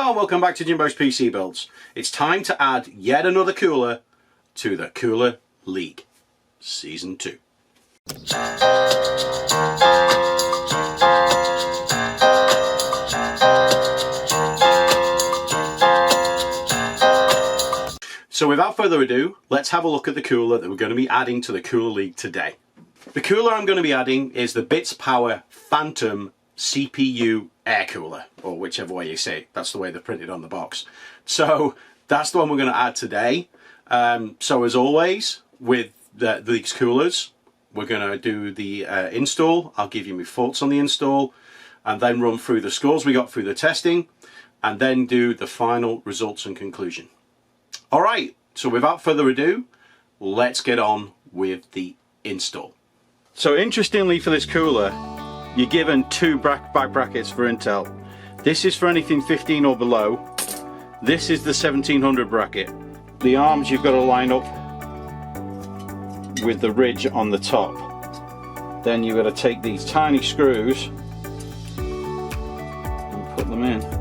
Hello and welcome back to Jimbo's PC Builds. It's time to add yet another cooler to the Cooler League Season 2. So without further ado, let's have a look at the cooler that we're going to be adding to the Cooler League today. The cooler I'm going to be adding is the Bitspower Phantom CPU air cooler, or whichever way you say it. That's the way they're printed on the box. So that's the one we're going to add today. So as always with these coolers, we're going to do the install. I'll give you my thoughts on the install and then run through the scores we got through the testing and then do the final results and conclusion. Alright, so without further ado, let's get on with the install. So interestingly for this cooler, you're given two back brackets for Intel. This is for anything 15 or below. This is the 1700 bracket. The arms you've got to line up with the ridge on the top. Then you've got to take these tiny screws and put them in.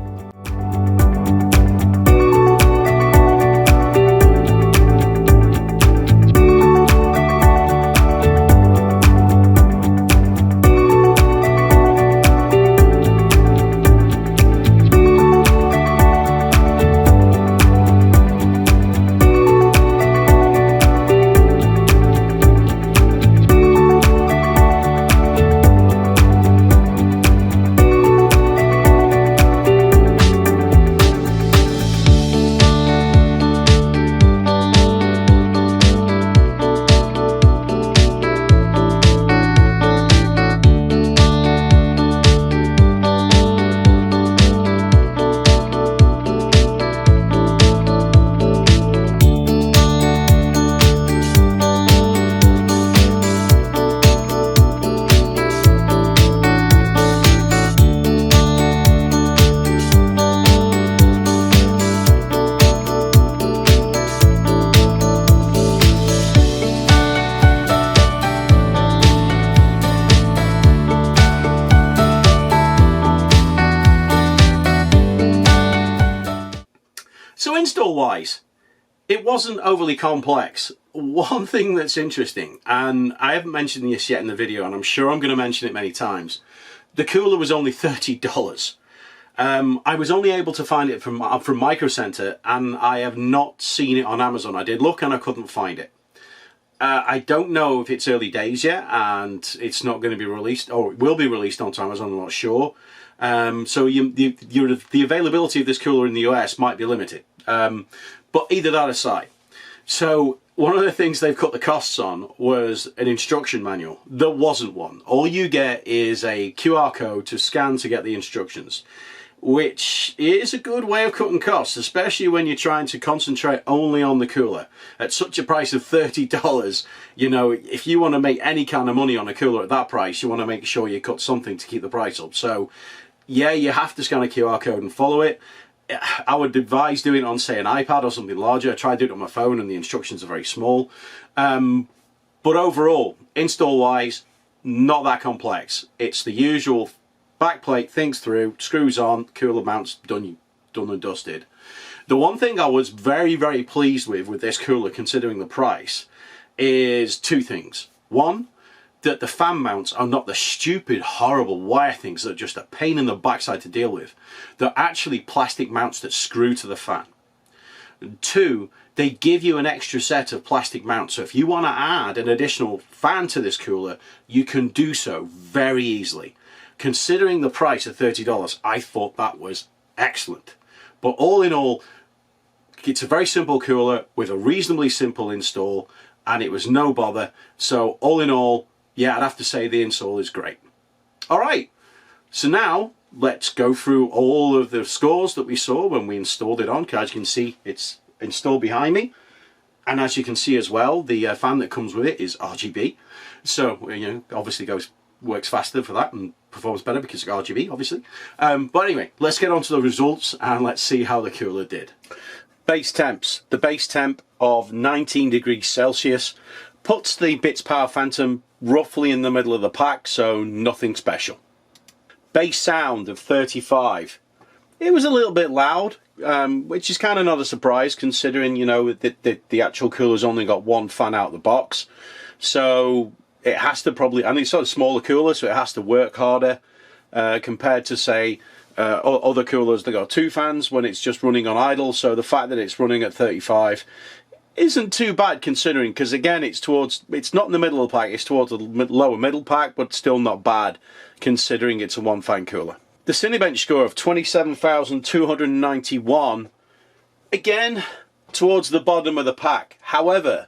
So install wise, it wasn't overly complex. One thing that's interesting, and I haven't mentioned this yet in the video, and I'm sure I'm going to mention it many times, the cooler was only $30. I was only able to find it from Micro Center, and I have not seen it on Amazon. I did look and I couldn't find it. I don't know if it's early days yet and it's not going to be released, or it will be released onto Amazon, I'm not sure. So the availability of this cooler in the US might be limited. But either that aside, so one of the things they've cut the costs on was an instruction manual. There wasn't one. All you get is a QR code to scan to get the instructions, which is a good way of cutting costs, especially when you're trying to concentrate only on the cooler. At such a price of $30, you know, if you want to make any kind of money on a cooler at that price, you want to make sure you cut something to keep the price up. So yeah, you have to scan a QR code and follow it. I would advise doing it on, say, an iPad or something larger. I tried doing it on my phone and the instructions are very small. But overall, install-wise, not that complex. It's the usual backplate, things through, screws on, cooler mounts, done and dusted. The one thing I was very, very pleased with this cooler, considering the price, is two things. One, that the fan mounts are not the stupid, horrible wire things that are just a pain in the backside to deal with. They're actually plastic mounts that screw to the fan. And two, they give you an extra set of plastic mounts. So if you want to add an additional fan to this cooler, you can do so very easily. Considering the price of $30, I thought that was excellent. But all in all, it's a very simple cooler with a reasonably simple install, and it was no bother. So all in all, yeah, I'd have to say the install is great. All right, so now let's go through all of the scores that we saw when we installed it on. As you can see, it's installed behind me. And as you can see as well, the fan that comes with it is RGB. So, you know, obviously works faster for that and performs better because it's RGB, obviously. But anyway, let's get on to the results and let's see how the cooler did. Base temps. The base temp of 19 degrees Celsius puts the Bitspower Phantom roughly in the middle of the pack, so nothing special. Bass sound of 35. It was a little bit loud, which is kind of not a surprise considering, you know, that the actual cooler's only got one fan out of the box. So it has to probably, and it's sort of smaller cooler, so it has to work harder compared to, say, other coolers that got two fans when it's just running on idle. So the fact that it's running at 35 isn't too bad considering, because again, it's not in the middle of the pack, it's towards the lower middle pack, but still not bad considering it's a one fan cooler. The Cinebench score of 27,291, again, towards the bottom of the pack. However,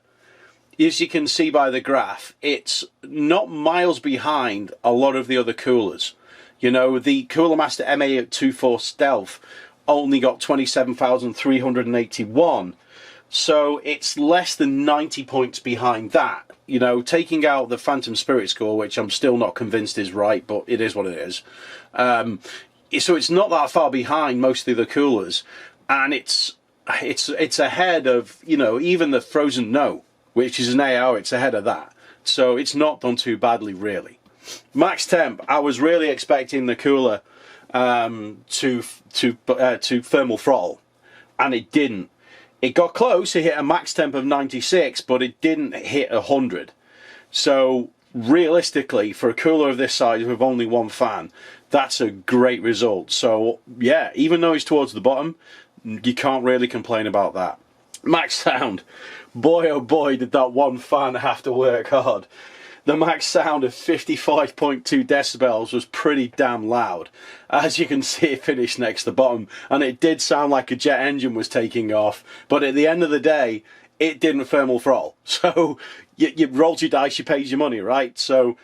as you can see by the graph, it's not miles behind a lot of the other coolers. You know, the Cooler Master MA24 Stealth only got 27,381. So it's less than 90 points behind that. You know, taking out the Phantom Spirit score, which I'm still not convinced is right, but it is what it is. So it's not that far behind most of the coolers, and it's ahead of, you know, even the Frozen No, which is an AO. It's ahead of that. So it's not done too badly, really. Max temp, I was really expecting the cooler to thermal throttle, and it didn't. It got close, it hit a max temp of 96, but it didn't hit 100. So realistically, for a cooler of this size with only one fan, that's a great result. So yeah, even though it's towards the bottom, you can't really complain about that. Max sound, boy oh boy did that one fan have to work hard. The max sound of 55.2 decibels was pretty damn loud. As you can see, it finished next to the bottom, and it did sound like a jet engine was taking off, but at the end of the day, it didn't thermal throttle. So you rolled your dice, you paid your money, right? So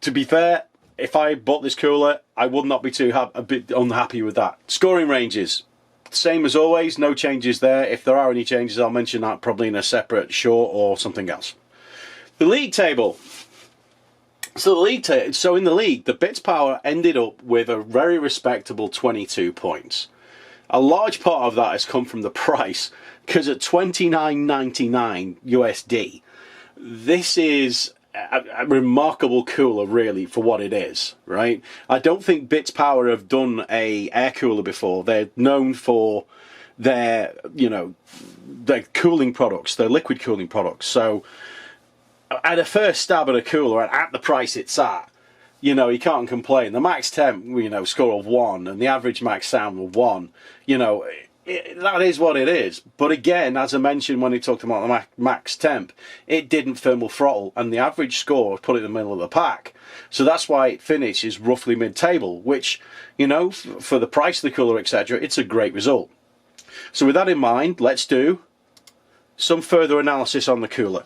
to be fair, if I bought this cooler, I would not be a bit unhappy with that. Scoring ranges, same as always, no changes there. If there are any changes, I'll mention that probably in a separate short or something else. The league table. So in the league, the Bitspower ended up with a very respectable 22 points. A large part of that has come from the price, because at $29.99 USD, this is a remarkable cooler, really, for what it is, right? I don't think Bitspower have done a air cooler before. They're known for their, you know, their cooling products, their liquid cooling products. So at a first stab at a cooler, at the price it's at, you know, you can't complain. The max temp, you know, score of 1, and the average max sound of 1, you know, that is what it is. But again, as I mentioned when we talked about the max temp, it didn't thermal throttle, and the average score put it in the middle of the pack. So that's why it finishes roughly mid-table, which, you know, for the price of the cooler, etc., it's a great result. So with that in mind, let's do some further analysis on the cooler.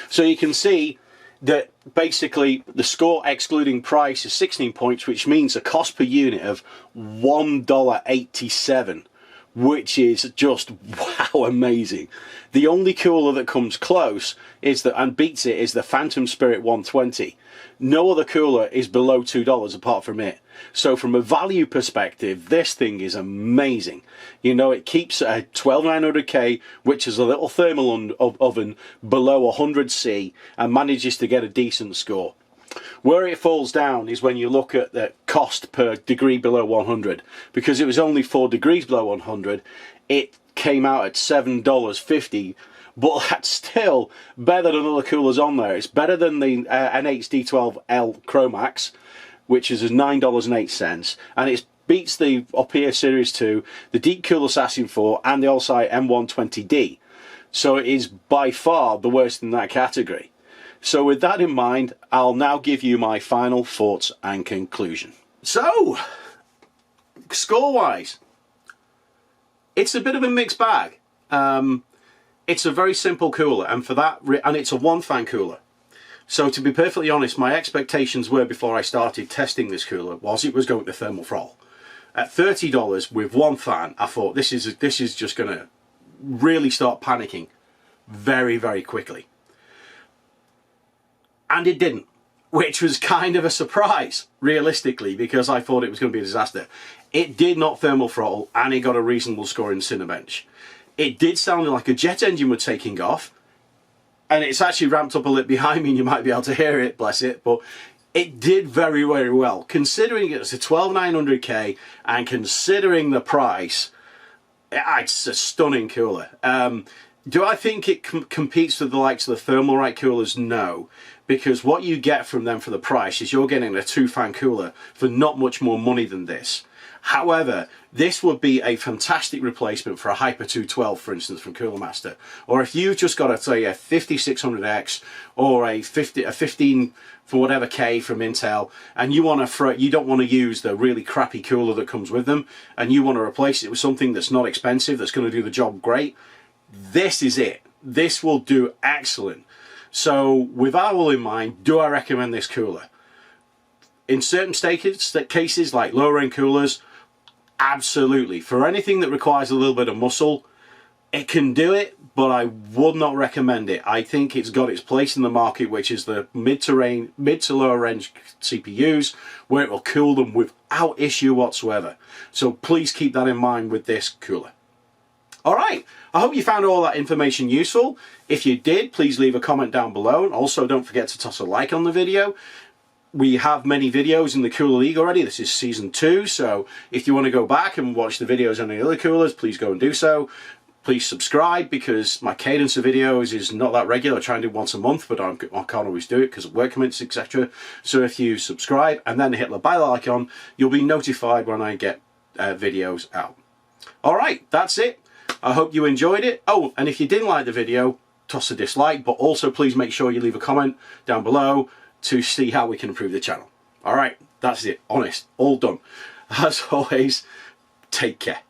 So you can see that basically the score excluding price is 16 points, which means a cost per unit of $1.87, which is just wow, amazing. The only cooler that comes close and beats it is the Phantom Spirit 120. No other cooler is below $2 apart from it. So from a value perspective, this thing is amazing. You know, it keeps a 12900K, which is a little thermal oven below 100C, and manages to get a decent score. Where it falls down is when you look at the cost per degree below 100. Because it was only 4 degrees below 100, it came out at $7.50. But that's still better than other coolers on there. It's better than the NHD12L Chromax, which is $9.08, and it beats the up here Series 2, the Deep Cool Assassin 4, and the Allsight M120D. So it is by far the worst in that category. So with that in mind, I'll now give you my final thoughts and conclusion. So, score-wise, it's a bit of a mixed bag. It's a very simple cooler, and it's a one-fan cooler. So to be perfectly honest, my expectations were before I started testing this cooler was it was going to thermal throttle. At $30 with one fan, I thought this is just going to really start panicking very, very quickly. And it didn't, which was kind of a surprise, realistically, because I thought it was going to be a disaster. It did not thermal throttle, and it got a reasonable score in Cinebench. It did sound like a jet engine was taking off, and it's actually ramped up a little behind me, and you might be able to hear it, bless it, but it did very, very well. Considering it's a 12900K and considering the price, it's a stunning cooler. Do I think it competes with the likes of the Thermalright coolers? No, because what you get from them for the price is you're getting a 2-fan cooler for not much more money than this. However, this would be a fantastic replacement for a Hyper 212, for instance, from Cooler Master. Or if you've just got, say, a 5600X or a 15 for whatever K from Intel, and you don't want to use the really crappy cooler that comes with them, and you want to replace it with something that's not expensive, that's going to do the job great, this is it. This will do excellent. So with that all in mind, do I recommend this cooler? In certain cases, like lower end coolers, absolutely. For anything that requires a little bit of muscle, it can do it, but I would not recommend it. I think it's got its place in the market, which is the mid to lower range CPUs, where it will cool them without issue whatsoever. So please keep that in mind with this cooler. Alright, I hope you found all that information useful. If you did, please leave a comment down below. And also don't forget to toss a like on the video. We have many videos in the Cooler League already. This is season 2, so if you want to go back and watch the videos on the other coolers, please go and do so. Please subscribe, because my cadence of videos is not that regular. I try and do once a month, but I can't always do it because of work commitments, etc. So if you subscribe and then hit the bell icon, you'll be notified when I get videos out. Alright, that's it. I hope you enjoyed it. Oh, and if you didn't like the video, toss a dislike, but also please make sure you leave a comment down below to see how we can improve the channel. Alright, that's it. Honest. All done. As always, take care.